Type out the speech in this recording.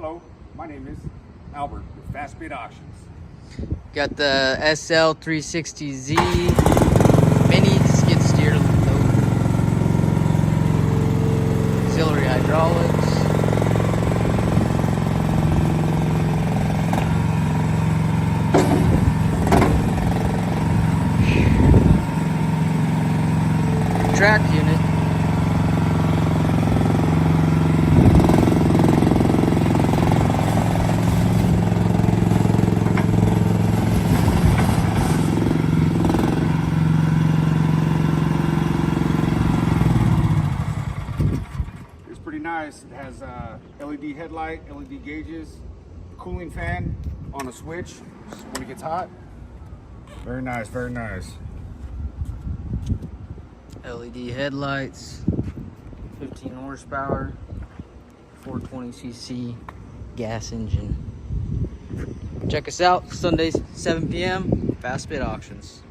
Hello, my name is Albert with Fast Bid Auctions. Got the SL360Z mini skid steer load. Auxiliary hydraulics. Track unit. It's pretty nice. It has LED headlight, LED gauges, cooling fan on a switch when it gets hot. Very nice, very nice. LED headlights, 15 horsepower, 420cc gas engine. Check us out Sundays 7 p.m. Fast Bid Auctions.